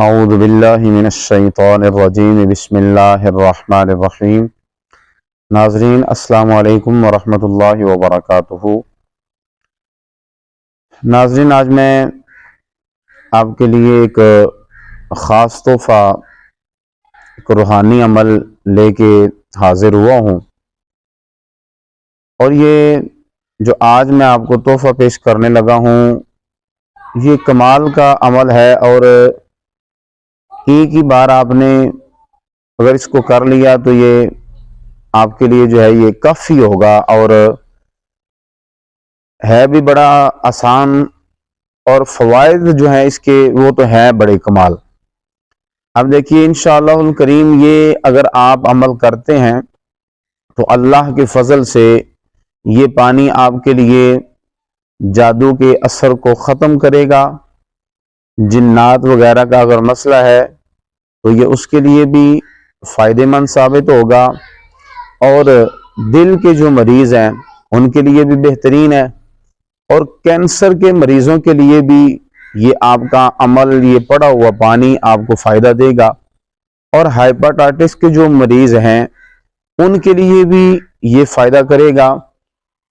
اعوذ باللہ من الشیطان الرجیم بسم اللہ الرحمن الرحیم۔ ناظرین السلام علیکم ورحمۃ اللہ وبرکاتہ۔ ناظرین آج میں آپ کے لیے ایک خاص تحفہ، ایک روحانی عمل لے کے حاضر ہوا ہوں، اور یہ جو آج میں آپ کو تحفہ پیش کرنے لگا ہوں یہ کمال کا عمل ہے، اور ایک ہی بار آپ نے اگر اس کو کر لیا تو یہ آپ کے لیے جو ہے یہ کافی ہوگا، اور ہے بھی بڑا آسان، اور فوائد جو ہیں اس کے وہ تو ہے بڑے کمال۔ اب دیکھیے انشاءاللہ الکریم یہ اگر آپ عمل کرتے ہیں تو اللہ کے فضل سے یہ پانی آپ کے لیے جادو کے اثر کو ختم کرے گا۔ جنات وغیرہ کا اگر مسئلہ ہے تو یہ اس کے لیے بھی فائدہ مند ثابت ہوگا، اور دل کے جو مریض ہیں ان کے لیے بھی بہترین ہے، اور کینسر کے مریضوں کے لیے بھی یہ آپ کا عمل، یہ پڑا ہوا پانی آپ کو فائدہ دے گا، اور ہائپاٹائٹس کے جو مریض ہیں ان کے لیے بھی یہ فائدہ کرے گا،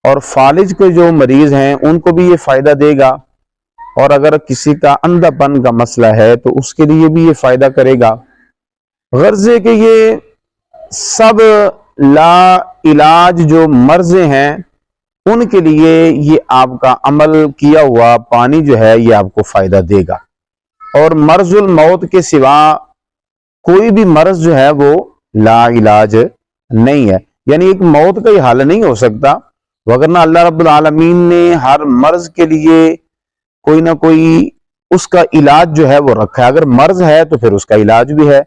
اور فالج کے جو مریض ہیں ان کو بھی یہ فائدہ دے گا، اور اگر کسی کا اندھا پن کا مسئلہ ہے تو اس کے لیے بھی یہ فائدہ کرے گا۔ غرض ہے کہ یہ سب لا علاج جو مرض ہیں ان کے لیے یہ آپ کا عمل کیا ہوا پانی جو ہے یہ آپ کو فائدہ دے گا، اور مرض الموت کے سوا کوئی بھی مرض جو ہے وہ لا علاج نہیں ہے، یعنی ایک موت کا یہ حل نہیں ہو سکتا، وگرنہ اللہ رب العالمین نے ہر مرض کے لیے کوئی نہ کوئی اس کا علاج جو ہے وہ رکھا ہے۔ اگر مرض ہے تو پھر اس کا علاج بھی ہے۔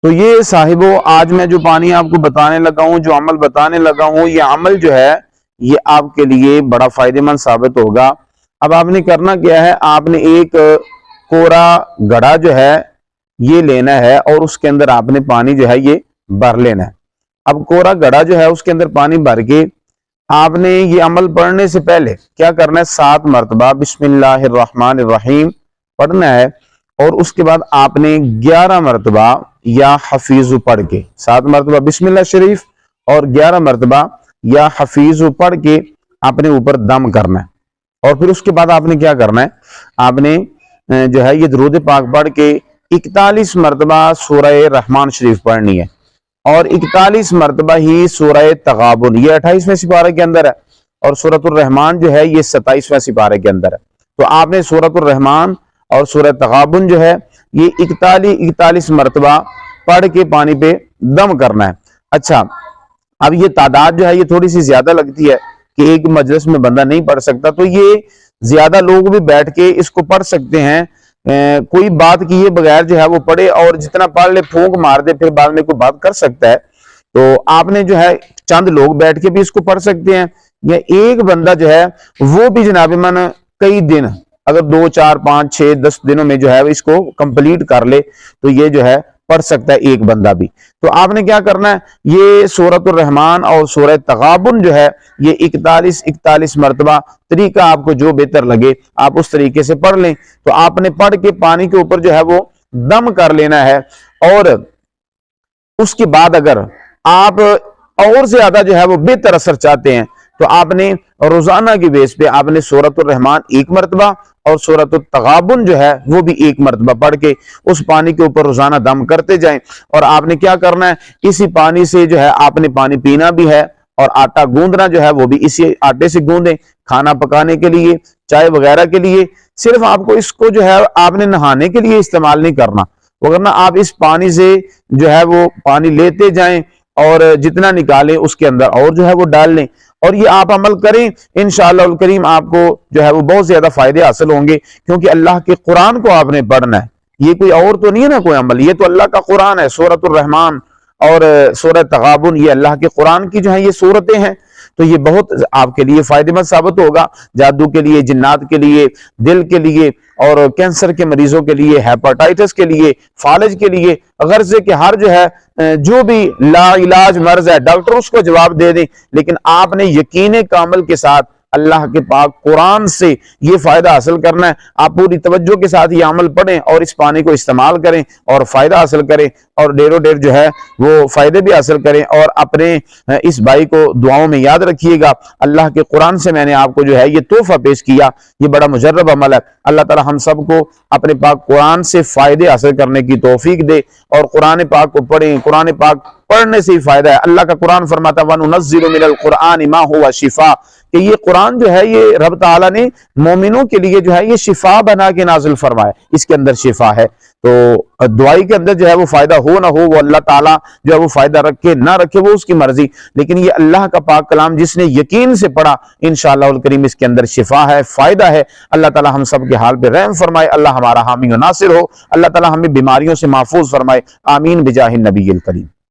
تو یہ صاحبو آج میں جو پانی آپ کو بتانے لگا ہوں، جو عمل بتانے لگا ہوں، یہ عمل جو ہے یہ آپ کے لیے بڑا فائدہ مند ثابت ہوگا۔ اب آپ نے کرنا کیا ہے، آپ نے ایک کورا گھڑا جو ہے یہ لینا ہے، اور اس کے اندر آپ نے پانی جو ہے یہ بھر لینا ہے۔ اب کورا گھڑا جو ہے اس کے اندر پانی بھر کے آپ نے یہ عمل پڑھنے سے پہلے کیا کرنا ہے، 7 مرتبہ بسم اللہ الرحمن الرحیم پڑھنا ہے، اور اس کے بعد آپ نے 11 مرتبہ یا حفیظ پڑھ کے، 7 مرتبہ بسم اللہ شریف اور 11 مرتبہ یا حفیظ پڑھ کے آپ نے اوپر دم کرنا ہے، اور پھر اس کے بعد آپ نے کیا کرنا ہے، آپ نے جو ہے یہ درود پاک پڑھ کے 41 مرتبہ سورہ رحمان شریف پڑھنی ہے، اور 41 مرتبہ ہی سورہ تغابن، یہ 28ویں سپارے کے اندر ہے، اور سورۃ الرحمان جو ہے یہ 27ویں سپارے کے اندر ہے۔ تو آپ نے سورۃ الرحمان اور سورہ تغابن جو ہے یہ 41 مرتبہ پڑھ کے پانی پہ دم کرنا ہے۔ اچھا، اب یہ تعداد جو ہے یہ تھوڑی سی زیادہ لگتی ہے کہ ایک مجلس میں بندہ نہیں پڑھ سکتا، تو یہ زیادہ لوگ بھی بیٹھ کے اس کو پڑھ سکتے ہیں، کوئی بات کیے بغیر جو ہے وہ پڑھے، اور جتنا پڑھ لے پھونک مار دے پھر بعد میں کوئی بات کر سکتا ہے۔ تو آپ نے جو ہے چند لوگ بیٹھ کے بھی اس کو پڑھ سکتے ہیں، یا ایک بندہ جو ہے وہ بھی جناب من کئی دن، اگر 2 4 5 6 10 دنوں میں جو ہے اس کو کمپلیٹ کر لے تو یہ جو ہے پڑھ سکتا ہے ایک بندہ بھی۔ تو آپ نے کیا کرنا ہے، یہ سورۃ الرحمان اور سورہ تغابن جو ہے یہ 41 مرتبہ، طریقہ آپ کو جو بہتر لگے آپ اس طریقے سے پڑھ لیں۔ تو آپ نے پڑھ کے پانی کے اوپر جو ہے وہ دم کر لینا ہے، اور اس کے بعد اگر آپ اور زیادہ جو ہے وہ بہتر اثر چاہتے ہیں تو آپ نے روزانہ کی بیس پہ آپ نے سورۃ الرحمان 1 مرتبہ اور سورۃ التغابن جو ہے وہ بھی 1 مرتبہ پڑھ کے اس پانی کے اوپر روزانہ دم کرتے جائیں، اور آپ نے کیا کرنا ہے، اسی پانی سے جو ہے آپ نے پانی پینا بھی ہے، اور آٹا گوندنا جو ہے وہ بھی اسی آٹے سے گوندیں، کھانا پکانے کے لیے، چائے وغیرہ کے لیے۔ صرف آپ کو اس کو جو ہے آپ نے نہانے کے لیے استعمال نہیں کرنا، وگرنہ آپ اس پانی سے جو ہے وہ پانی لیتے جائیں، اور جتنا نکالیں اس کے اندر اور جو ہے وہ ڈال لیں، اور یہ آپ عمل کریں، انشاءاللہ الکریم آپ کو جو ہے وہ بہت زیادہ فائدے حاصل ہوں گے، کیونکہ اللہ کے قرآن کو آپ نے پڑھنا ہے، یہ کوئی اور تو نہیں ہے نا کوئی عمل، یہ تو اللہ کا قرآن ہے۔ سورۃ الرحمان اور سورہ تغابن یہ اللہ کے قرآن کی جو ہیں یہ سورتیں ہیں، تو یہ بہت آپ کے لیے فائدہ مند ثابت ہوگا، جادو کے لیے، جنات کے لیے، دل کے لیے، اور کینسر کے مریضوں کے لیے، ہیپاٹائٹس کے لیے، فالج کے لیے، غرض ہے کہ ہر جو ہے جو بھی لا علاج مرض ہے ڈاکٹر اس کو جواب دے دیں، لیکن آپ نے یقین کامل کے ساتھ اللہ کے پاک قرآن سے یہ فائدہ حاصل کرنا ہے۔ آپ پوری توجہ کے ساتھ یہ عمل پڑھیں اور اس پانی کو استعمال کریں اور فائدہ حاصل کریں، اور ڈیروں ڈیر جو ہے وہ فائدے بھی حاصل کریں، اور اپنے اس بھائی کو دعاؤں میں یاد رکھیے گا۔ اللہ کے قرآن سے میں نے آپ کو جو ہے یہ تحفہ پیش کیا، یہ بڑا مجرب عمل ہے۔ اللہ تعالی ہم سب کو اپنے پاک قرآن سے فائدے حاصل کرنے کی توفیق دے، اور قرآن پاک کو پڑھیں۔ قرآن پاک پڑھنے سے ہی فائدہ ہے۔ اللہ کا قرآن فرماتا ہے وَنُنَزِّلُ مِنَ الْقُرْآنِ مَا هُوَ شِفَاء، کہ یہ قرآن جو ہے یہ رب تعالیٰ نے مومنوں کے لیے جو ہے یہ شفا بنا کے نازل فرمایا، اس کے اندر شفا ہے۔ تو دعائی کے اندر جو ہے وہ فائدہ ہو نہ ہو، وہ اللہ تعالیٰ جو ہے وہ فائدہ رکھے نہ رکھے وہ اس کی مرضی، لیکن یہ اللہ کا پاک کلام جس نے یقین سے پڑھا انشاءاللہ الکریم اس کے اندر شفا ہے، فائدہ ہے۔ اللہ تعالیٰ ہم سب کے حال پہ رحم فرمائے، اللہ ہمارا حامی و ناصر ہو، اللہ تعالیٰ ہمیں بیماریوں سے محفوظ فرمائے، آمین بجاہ النبی الکریم۔